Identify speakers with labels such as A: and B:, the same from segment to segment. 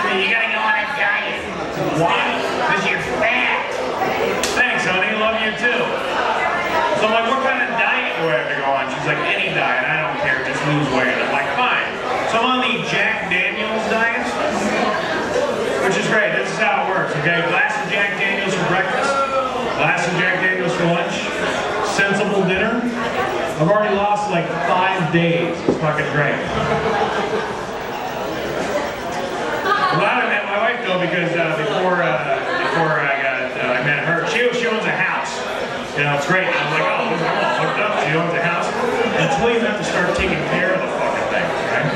A: to me, you gotta go on a diet. Why? Because you're fat. Thanks, honey. Love you too. So I'm like, what kind of diet do I have to go on? She's like, any diet. I don't care. Just lose weight. I'm like, fine. So I'm on the Jack Daniels diet, which is great. This is how it works, okay? Glass of Jack Daniels for breakfast, glass of Jack Daniels for lunch, sensible dinner. I've already lost like 5 days. It's fucking great. I'm glad I met my wife though, because before I met her, she owns a house. You know, it's great. I was like, oh, I'm all hooked up. She owns a house. Until you have to start taking care of the fucking things, right?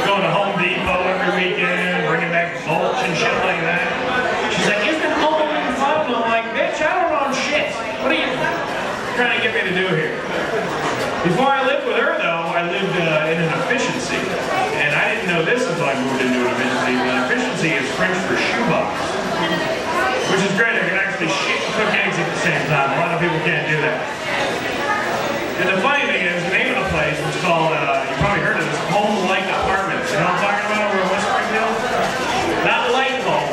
A: Going to Home Depot every weekend, bringing back mulch and shit like that. She's like, isn't home fun? I'm like, bitch, I don't own shit. What are you trying to get me to do here? Before I lived with her, though, I lived in an efficiency. And I didn't know this until I moved into an efficiency. But efficiency is French for shoebox. Which is great. I can actually shit and cook eggs at the same time. A lot of people can't do that. And the funny thing is, the name of the place was called, you probably heard of this, Home Like Apartments. You know what I'm talking about over in West Springfield? Not like home,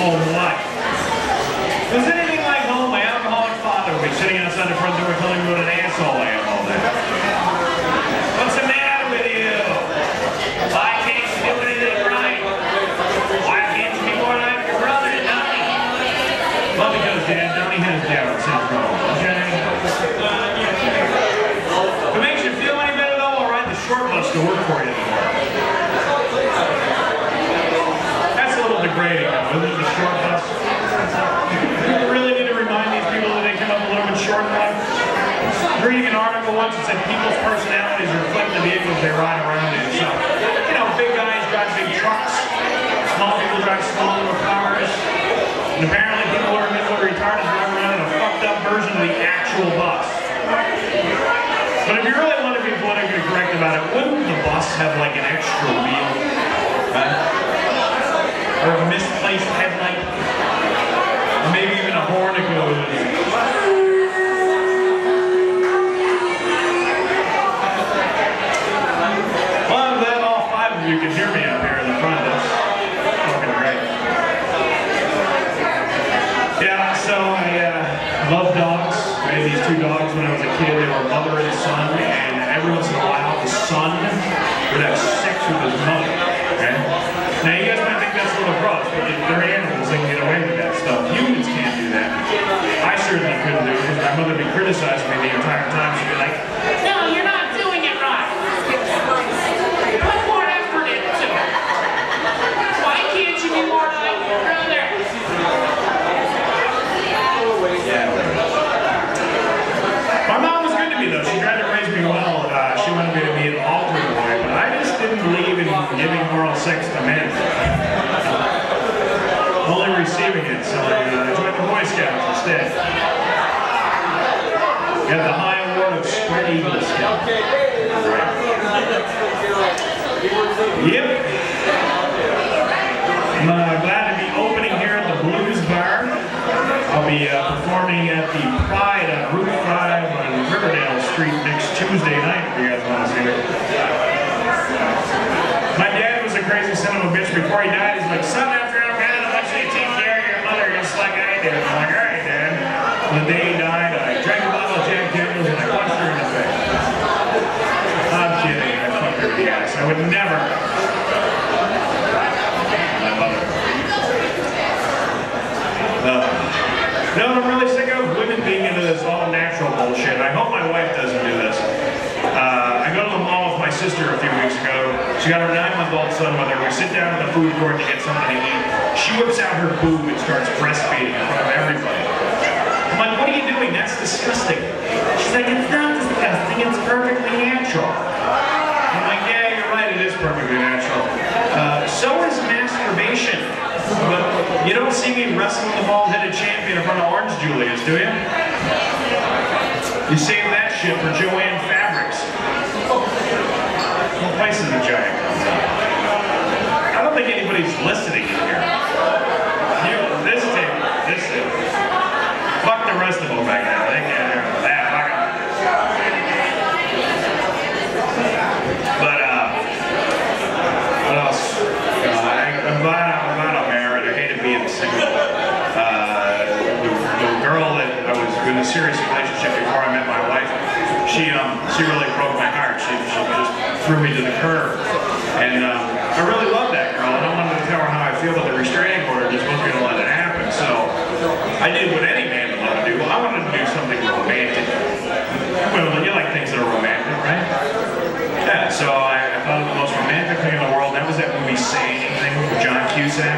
A: home like. If it was anything like home, my alcoholic father would be sitting outside the front door telling me what an asshole I am all day. What's the matter with you? Why can't you do anything right? Why can't you be more like your brother, Donnie? Well, because Dad, Donnie has Down syndrome, okay? If it makes you feel any better though, I'll ride the short bus to work for you in the morning. That's a little degrading though, isn't it, the short bus? You really need to remind these people that they come up a little bit short in life. I was reading an article once that said people's personalities reflect the vehicles they ride around in. So, you know, big guys drive big trucks, small people drive small little cars, and apparently people who are mentally retarded drive around in a fucked up version of the actual bus. But if you really want to be politically correct about it, wouldn't the bus have like an extra wheel? Or a misplaced headlight? Or maybe even a horn that goes. Well, I'm glad all 5 of you can hear me up here in the front. That's fucking great. Yeah, so I love dogs. I had these 2 dogs when I was a kid. They were mother and son, and every once in a while the son would have sex with his mother. Okay? Now you guys might think that's a little gross, but if they're animals, they can get away with that stuff. Humans can't do that. I certainly couldn't do it because my mother would be criticizing me the entire time. She'd be like, no, you're not doing it right. Put more effort into it. Why can't you be more like your brother? My mom was good to me though. She tried to raise me well. She wanted me to be an altar boy, but I just didn't believe in giving oral sex to men. Only receiving it, so I joined the Boy Scouts instead. Got the high award of Spread Eagle Scout. Yep. I'm glad to be opening here at the Blues Bar. I'll be performing at the Pride on Route 5 on Riverdale Street next Tuesday night, if you guys want to see it. My dad was a crazy son of a bitch. Before he died, he's like, son, after I'm gone, I want you to take care of your mother just like I did. I'm like, all right, Dad. The day he died, I drank a bottle of Jack Daniels and I punched her in the face. I'm kidding. I fucked her in the ass. I would never. My mother. You know what I'm really sick of? Women being into this all natural bullshit. I hope my wife doesn't do this. I go to the mall with my sister a few weeks ago. She got her 9-month-old son with her. We sit down at the food court to get something to eat. She whips out her boob and starts breastfeeding in front of everybody. I'm like, what are you doing? That's disgusting. She's like, it's not disgusting. It's perfectly natural. I'm like, yeah, you're right. It is perfectly natural. So is masturbation. But you don't see me wrestling the bald-headed champion in front of Orange Julius, do you? You save that shit for Joanne Fabrics. What place is the giant? I don't think anybody's listening in here. This table. Fuck the rest of them back there. They can't hear that. Fuck them. But, what else? I'm glad serious relationship before I met my wife. She really broke my heart. She just threw me to the curb. And I really love that girl, and I wanted to tell her how I feel, but the restraining order just wasn't going to let it happen. So I did what any man would want to do. I wanted to do something romantic. Well, you like things that are romantic, right? Yeah, so I thought of the most romantic thing in the world. That was that movie Say Anything with John Cusack,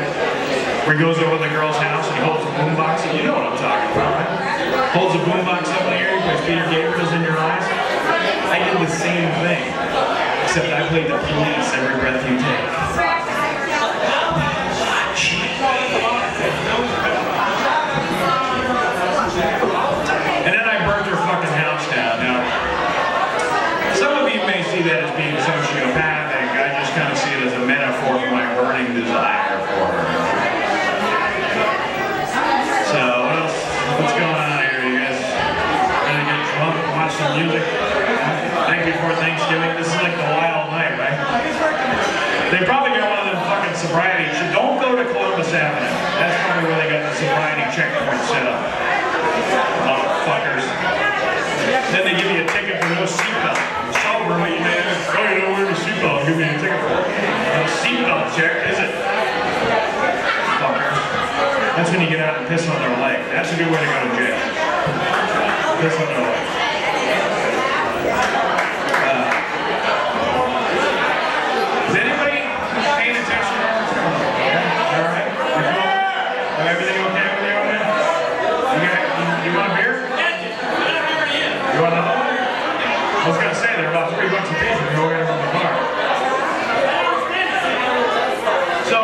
A: where he goes over to the girl's house and he holds a boombox. And you know what I'm talking about, right? Holds a boombox up in the air, puts Peter Gabriel's in your eyes. I did the same thing, except I played the police every breath you take. And then I burnt her fucking house down. Now, some of you may see that as being sociopathic. I just kind of see it as a metaphor for my burning desire for her. So, what else? What's going on here, you guys? Gonna get drunk, watch some music? Night before Thanksgiving? This is like the wild night, right? They probably got one of them fucking sobriety. Don't go to Columbus Avenue. That's probably where they got the sobriety checkpoint set up. Motherfuckers. Then they give you a ticket for no seatbelt. Sober, but you man, oh, you don't wear the seatbelt. Give me a ticket for it. No seatbelt check, is it? Fuckers. That's when you get out and piss on their leg. That's a good way to go to jail. Piss on their leg. Is anybody paying attention? Yeah? All right? Everything okay with you over there? You want a beer? You want another one? I was going to say, they're about $3 a piece if you go in from the bar. So,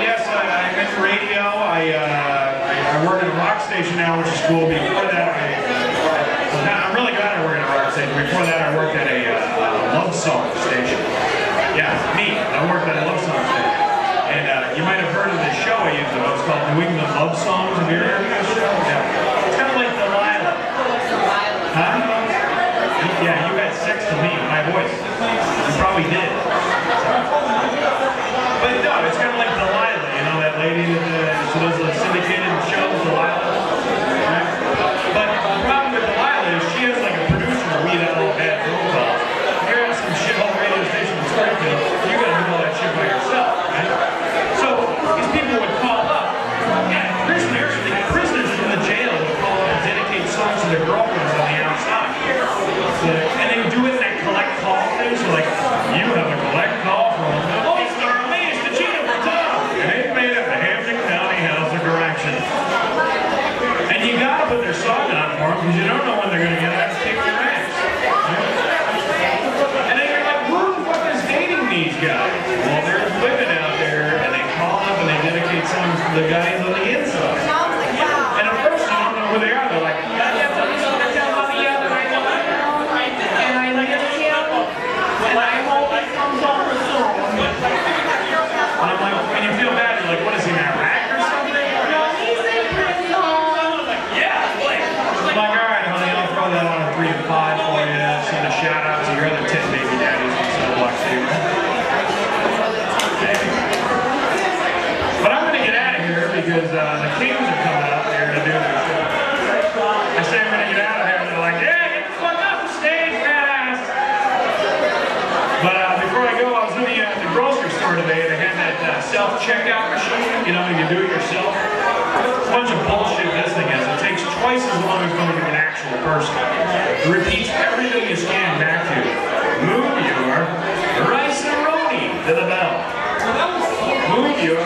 A: yes, I'm in radio. I work at a rock station now, which is cool. Before that, I'm really glad I work at a rock station. Before that, I worked at a love song station. Yeah, me. I worked at a love song station. And you might have heard of this show I used to do. It's called New England Love Songs. Have you ever heard of this show? Yeah. It's kind of like Delilah. Huh? Yeah, you had sex to me, my voice. You probably did. But no, it's kind of like Delilah, you know, that lady that she does the syndicated shows, Delilah. Right? But the problem with Delilah is she has like a producer to weed out all bad phone calls. If you're at some shithole radio station in Springfield, you gotta do all that shit by yourself, right? So these people would call up, and prisoners in the jail would call up and dedicate songs to their girlfriends on the outside. And they would do it in that collect call thing, so like, you have a collect call from Mr. Cheetah for Tom, and they've made up the Hampton County House of Corrections. And you gotta put their song on for them, because you don't know when they're gonna get out and kick your ass. And then you're like, who the fuck is dating these guys? Well, there's women out there, and they call up and they dedicate songs to the guys on the inside. And at first you don't know who they are, they're like, and I'm like, and you feel bad, you're like, what is he, in Iraq or something? No, he's in prison. Yeah, like, I'm like, all right, honey, I'll throw that on a 3 and 5 for you. Send a shout out to your other 10 baby daddies on Snowblock too. But I'm going to get out of here because the Kings are coming up here to do their show. I say I'm going to get out of here, and they're like, yeah, get the fuck off the stage, fast. But before I go, I was looking at the grocery store today. They had that self-checkout machine, you know, you can do it yourself. It's a bunch of bullshit this thing is. It takes twice as long as going to an actual person. It repeats everything you scan back to. Move your rice-a-roni to the bell. Move your